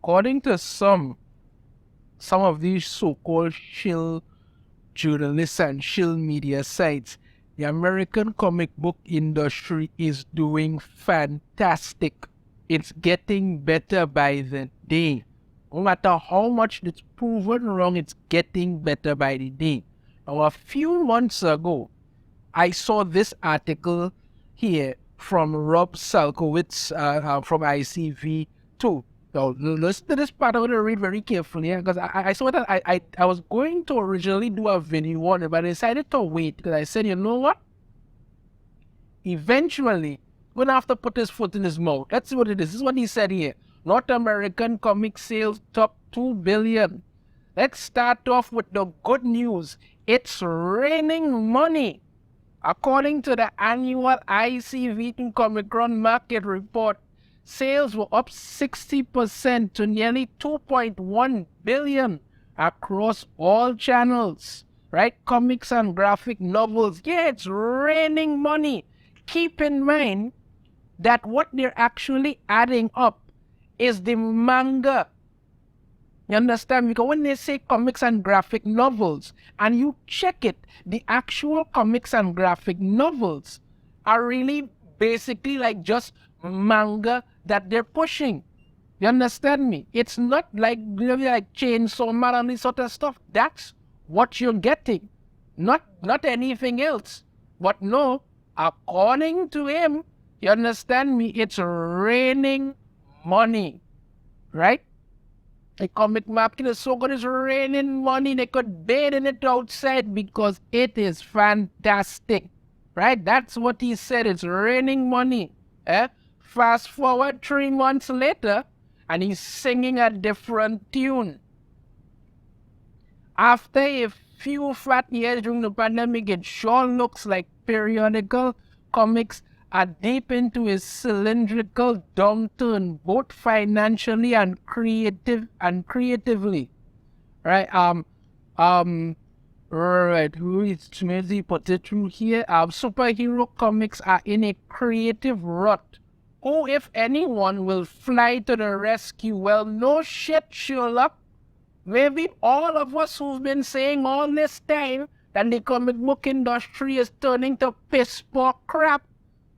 according to some of these so-called Shill journalists and Shill media sites, the American comic book industry is doing fantastic. It's getting better by the day. No matter how much it's proven wrong, it's getting better by the day. Now, a few months ago, I saw this article here from Rob Salkowitz from ICV2. Now, listen to this part. I want to read very carefully because I saw that I was going to originally do a video on it, but I decided to wait because I said, you know what? Eventually, I'm going to have to put his foot in his mouth. Let's see what it is. This is what he said here. North American comic sales top 2 billion. Let's start off with the good news. It's raining money. According to the annual ICV2 Comic-Con market report, sales were up 60% to nearly 2.1 billion across all channels, right? Comics and graphic novels. Yeah, it's raining money. Keep in mind that what they're actually adding up is the manga. You understand? Because when they say comics and graphic novels, and you check it, the actual comics and graphic novels are really basically like just manga that they're pushing. You understand me? It's not like Chainsaw Man and this sort of stuff. That's what you're getting. Not anything else. But no, according to him, you understand me, it's raining money. Right? The comic market is so good, it's raining money. They could bathe in it outside because it is fantastic. Right? That's what he said. It's raining money. Fast forward 3 months later, and he's singing a different tune. After a few flat years during the pandemic, it sure looks like periodical comics are deep into a cylindrical downturn, both financially and creatively. Right? Right. Who is Maybe put it through here? Superhero comics are in a creative rut. Who, if anyone, will fly to the rescue? Well, no shit, Sherlock. Maybe all of us who've been saying all this time that the comic book industry is turning to piss poor crap.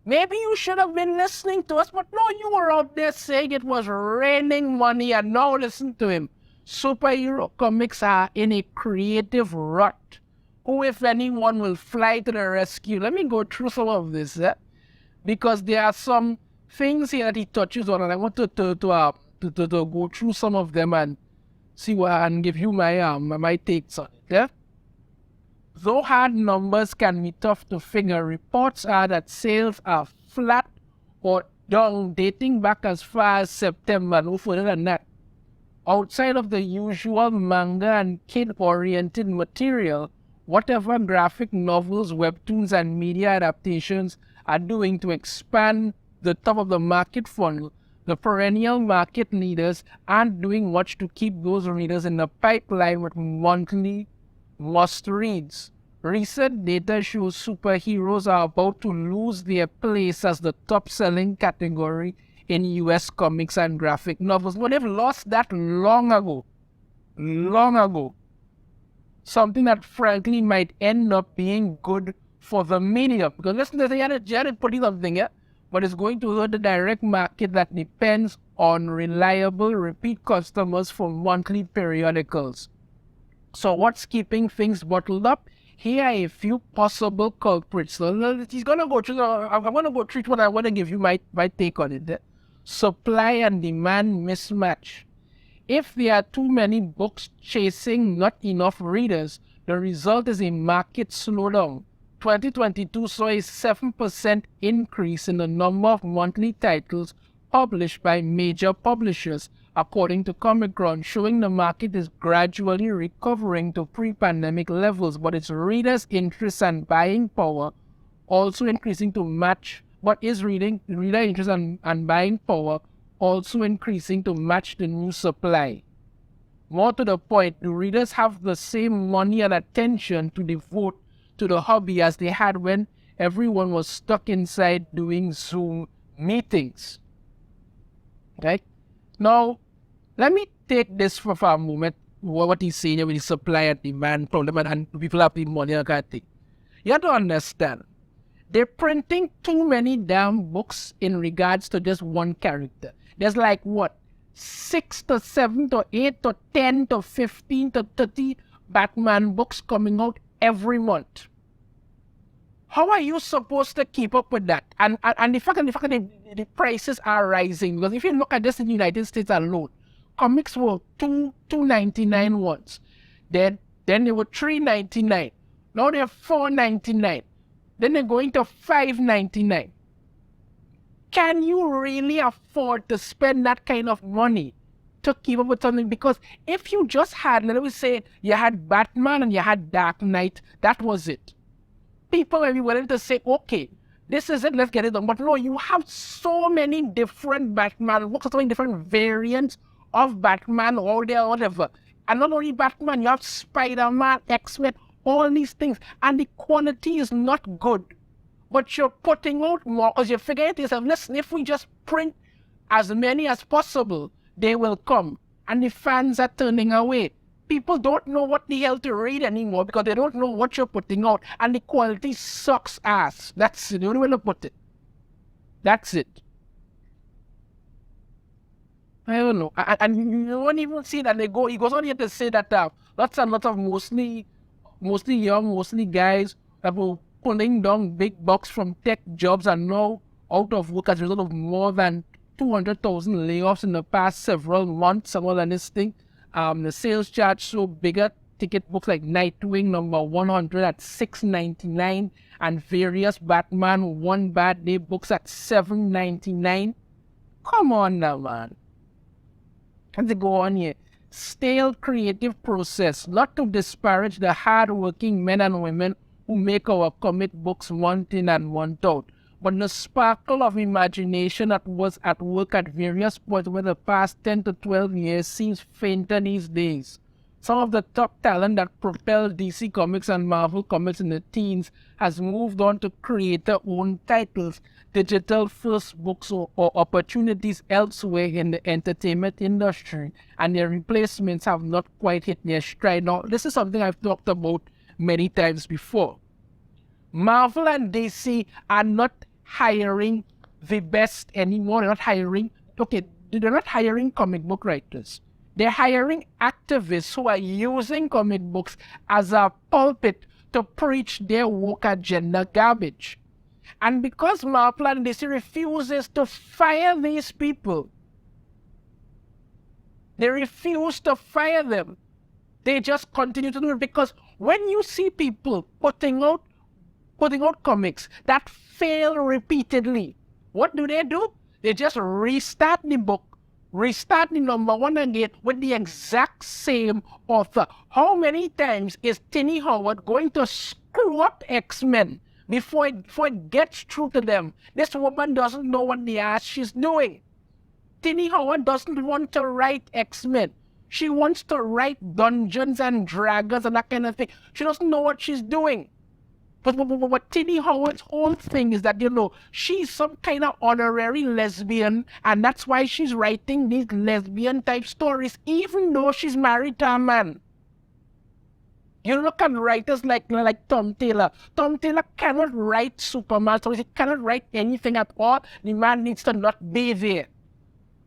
Maybe you should have been listening to us, but no, you were out there saying it was raining money, and now listen to him. Superhero comics are in a creative rut. Who, if anyone, will fly to the rescue? Let me go through some of this, because there are some things here that he touches on, and I want to go through some of them and see what and give you my takes on it. Though hard numbers can be tough to figure, reports are that sales are flat or down, dating back as far as September, no further than that. Outside of the usual manga and kid-oriented material, whatever graphic novels, webtoons, and media adaptations are doing to expand the top of the market funnel, the perennial market leaders aren't doing much to keep those readers in the pipeline with monthly must-reads. Recent data shows superheroes are about to lose their place as the top-selling category in US comics and graphic novels. But they've lost that long ago. Long ago. Something that frankly might end up being good for the medium. Because listen, they had putting something, but it's going to hurt the direct market that depends on reliable repeat customers for monthly periodicals. So what's keeping things bottled up? Here are a few possible culprits. So he's going to go through, I'm going to go through what I want to give you my take on it. Supply and demand mismatch. If there are too many books chasing not enough readers, the result is a market slowdown. 2022 saw a 7% increase in the number of monthly titles published by major publishers, according to Comic-Con, showing the market is gradually recovering to pre-pandemic levels, but its readers' interest and buying power also increasing to match, reader interest and buying power also increasing to match the new supply. More to the point, do readers have the same money and attention to devote to the hobby as they had when everyone was stuck inside doing Zoom meetings? Right? Now, let me take this for a moment, what he's saying here with the supply and demand problem and people have the money and kind of thing. You have to understand, they're printing too many damn books in regards to just one character. There's like what? 6 to 7 to 8 to 10 to 15 to 30 Batman books coming out every month. How are you supposed to keep up with that? And the fact that the prices are rising, because if you look at this in the United States alone, comics were $2.99 once. Then they were $3.99. Now they're $4.99. Then they're going to $5.99. Can you really afford to spend that kind of money to keep up with something? Because if you just had, let me say, you had Batman and you had Dark Knight, that was it. People may be willing to say, okay, this is it, let's get it done. But no, you have so many different Batman books, so many different variants of Batman or there, whatever. And not only Batman, you have Spider-Man, X-Men, all these things. And the quality is not good. But you're putting out more because you're figuring to yourself, listen, if we just print as many as possible, they will come. And the fans are turning away. People don't know what the hell to read anymore because they don't know what you're putting out. And the quality sucks ass. That's the only way to put it. That's it. I don't know. And you don't even see that he goes on here to say that lots and lots of mostly young, mostly guys that were pulling down big bucks from tech jobs are now out of work as a result of more than 200,000 layoffs in the past several months and all of this thing. The sales charge so bigger ticket books like Nightwing number 100 at $6.99 and various Batman One Bad Day books at $7.99. Come on now, man. Can they go on here? Stale creative process, not to disparage the hard-working men and women who make our comic books month in and month out, but the sparkle of imagination that was at work at various points over the past 10 to 12 years seems fainter these days. Some of the top talent that propelled DC Comics and Marvel Comics in the teens has moved on to create their own titles, digital first books or opportunities elsewhere in the entertainment industry, and their replacements have not quite hit their stride. Now, this is something I've talked about many times before. Marvel and DC are not hiring the best anymore. They're not hiring comic book writers. They're hiring activists who are using comic books as a pulpit to preach their woke agenda garbage. And because Marvel and DC refuses to fire these people, they refuse to fire them. They just continue to do it because when you see people putting out comics that fail repeatedly, what do? They just restart the book, restart the number one again with the exact same author. How many times is Tini Howard going to screw up X-Men before it gets through to them? This woman doesn't know what the ass she's doing. Tini Howard doesn't want to write X-Men. She wants to write Dungeons and Dragons and that kind of thing. She doesn't know what she's doing. But Tini Howard's whole thing is that, she's some kind of honorary lesbian, and that's why she's writing these lesbian-type stories, even though she's married to a man. You look at writers like Tom Taylor. Tom Taylor cannot write Superman stories. He cannot write anything at all. The man needs to not be there.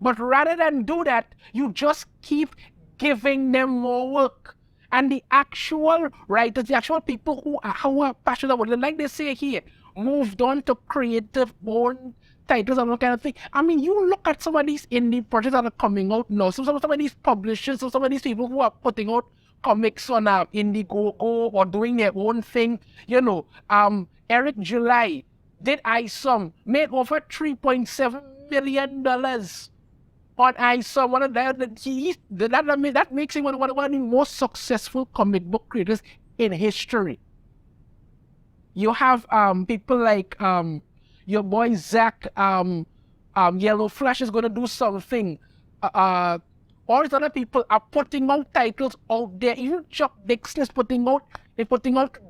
But rather than do that, you just keep giving them more work. And the actual writers, the actual people who are passionate about it, like they say here, moved on to creative own titles and all kind of thing. I mean, you look at some of these indie projects that are coming out now, some of these publishers, some of these people who are putting out comics on Indiegogo or doing their own thing. Eric July did ISOM, made over $3.7 million on ISOM. That makes him one of the most successful comic book creators in history. You have people like your boy Zach, Yellow Flash is going to do something. All these other people are putting out titles out there. Even Chuck Dixon is putting out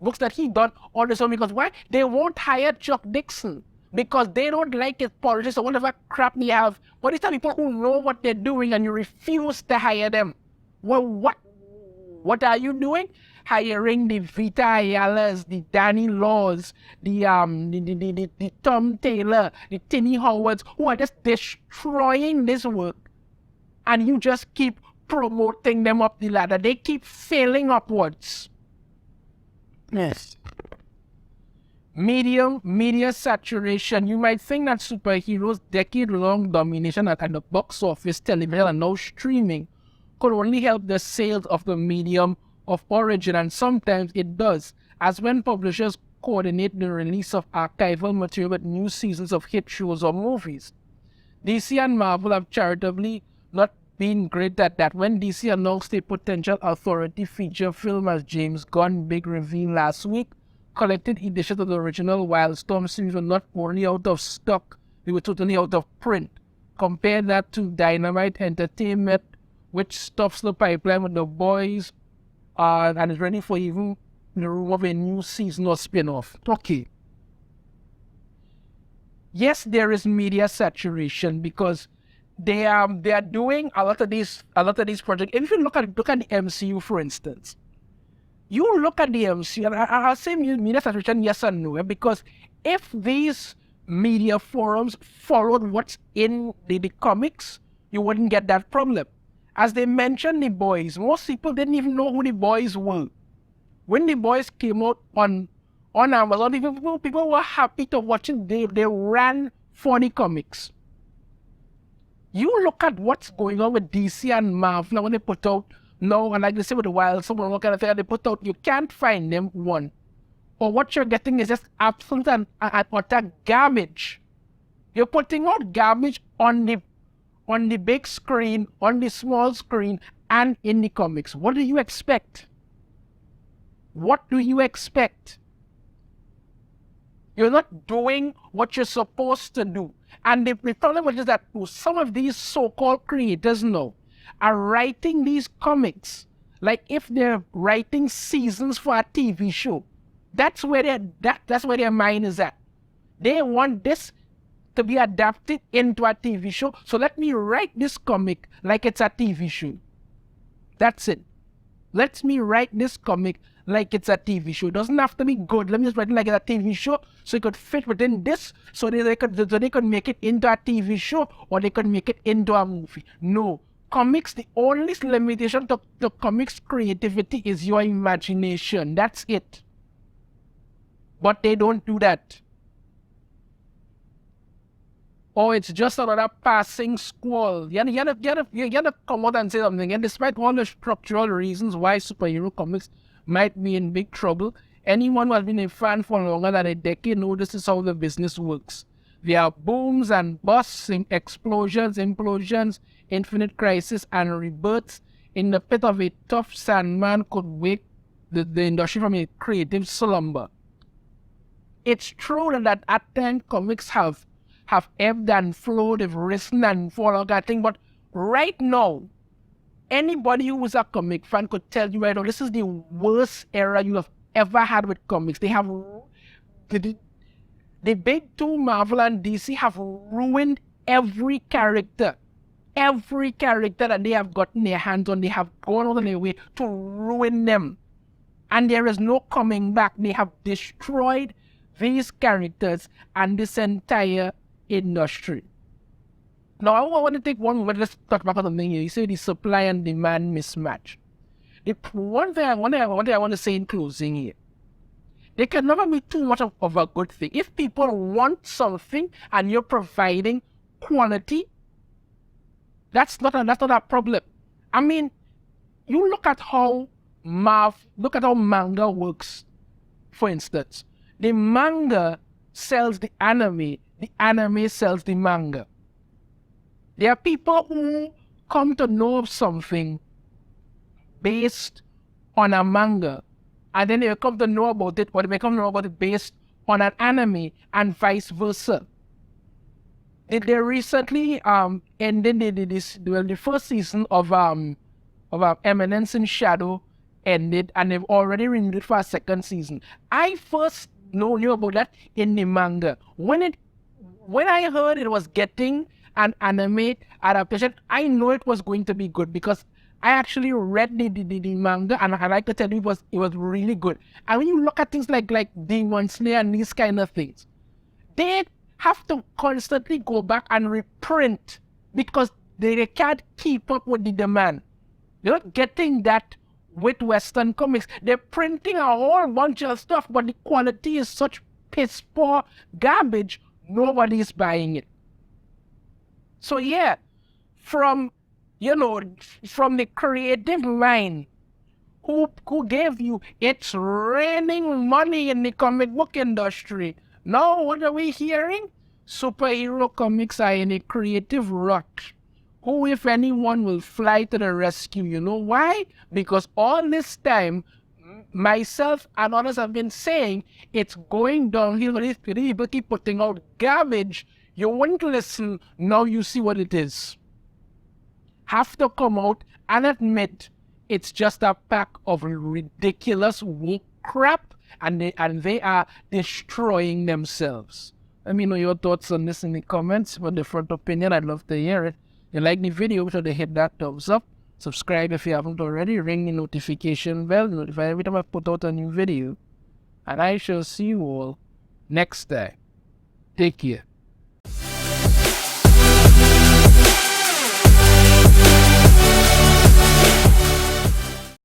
books that he done all this time because why? They won't hire Chuck Dixon. because they don't like it, politics or whatever crap they have. But these are people who know what they're doing and you refuse to hire them. Well, what are you doing? Hiring the Vita Ayalas, the Danny Laws, the Tom Taylor, the Tinny Howards, who are just destroying this work. And you just keep promoting them up the ladder. They keep failing upwards. Yes. Media saturation. You might think that superheroes' decade-long domination at the box office, television, and now streaming could only help the sales of the medium of origin, and sometimes it does, as when publishers coordinate the release of archival material with new seasons of hit shows or movies. DC and Marvel have charitably not been great at that. When DC announced a potential authority feature film as James Gunn's big reveal last week, collected editions of the original Wildstorm series were not only out of stock, they were totally out of print. Compare that to Dynamite Entertainment, which stops the pipeline with The Boys and is ready for even the room of a new season or spin-off. Okay. Yes, there is media saturation because they are doing a lot of these projects. If you look at the MCU, for instance, you look at the MCU, and I'll say media saturation, yes and no, because if these media forums followed what's in the comics, you wouldn't get that problem. As they mentioned The Boys, most people didn't even know who The Boys were. When The Boys came out on Amazon, people were happy to watch it. They ran for the comics. You look at what's going on with DC and Marvel when they put out, no, and like they say with the Wild, someone what kind of thing they put out, you can't find them, one. Or what you're getting is just absolute and utter garbage. You're putting out garbage on the big screen, on the small screen, and in the comics. What do you expect? What do you expect? You're not doing what you're supposed to do. And the problem is that some of these so-called creators now are writing these comics like if they're writing seasons for a TV show. That's where their mind is at. They want this to be adapted into a TV show. So let me write this comic like it's a TV show. That's it. Let me write this comic like it's a TV show. It doesn't have to be good. Let me just write it like it's a TV show so it could fit within this so they could make it into a TV show or they could make it into a movie. No. Comics, the only limitation to comics creativity is your imagination. That's it. But they don't do that. Or it's just another passing squall. You gotta come out and say something. And despite all the structural reasons why superhero comics might be in big trouble, anyone who has been a fan for longer than a decade knows this is how the business works. There are booms and busts, explosions, implosions, infinite crisis, and rebirths. In the pit of a tough sandman could wake the industry from a creative slumber. It's true that at times comics have ebbed and flowed, they've risen and fallen, that thing, but right now, anybody who is a comic fan could tell you right now, this is the worst era you have ever had with comics. They have, the big two, Marvel and DC, have ruined every character that they have gotten their hands on. They have gone out of their way to ruin them. And there is no coming back. They have destroyed these characters and this entire industry. Now, I want to take one moment. Let's talk about something here. You say the supply and demand mismatch. The one thing I want to say in closing here, there can never be too much of a good thing. If people want something and you're providing quality, that's not a problem. I mean, you look at how manga works. For instance, the manga sells the anime sells the manga. There are people who come to know of something based on a manga, and then they come to know about it, or they come to know about it based on an anime, and vice versa. They recently ended the first season of Eminence in Shadow ended, and they've already renewed it for a second season. I first knew about that in the manga. When it when I heard it was getting an anime adaptation, I know it was going to be good because I actually read the manga, and I like to tell you it was really good. And when you look at things like Demon Slayer and these kind of things, they have to constantly go back and reprint because they can't keep up with the demand. They're not getting that with Western comics. They're printing a whole bunch of stuff, but the quality is such piss poor garbage, nobody's buying it. So yeah, from from the creative mind who gave you it's raining money in the comic book industry. Now what are we hearing? Superhero comics are in a creative rut. Who, if anyone, will fly to the rescue? You know why? Because all this time, myself and others have been saying it's going downhill. These people keep putting out garbage. You wouldn't listen. Now you see what it is. Have to come out and admit it's just a pack of ridiculous woke crap, and they are destroying themselves. Let me know your thoughts on this in the comments. For different opinion, I'd love to hear it. If you like the video, be sure to hit that thumbs up. Subscribe if you haven't already. Ring the notification bell. Notify every time I put out a new video. And I shall see you all next time. Take care.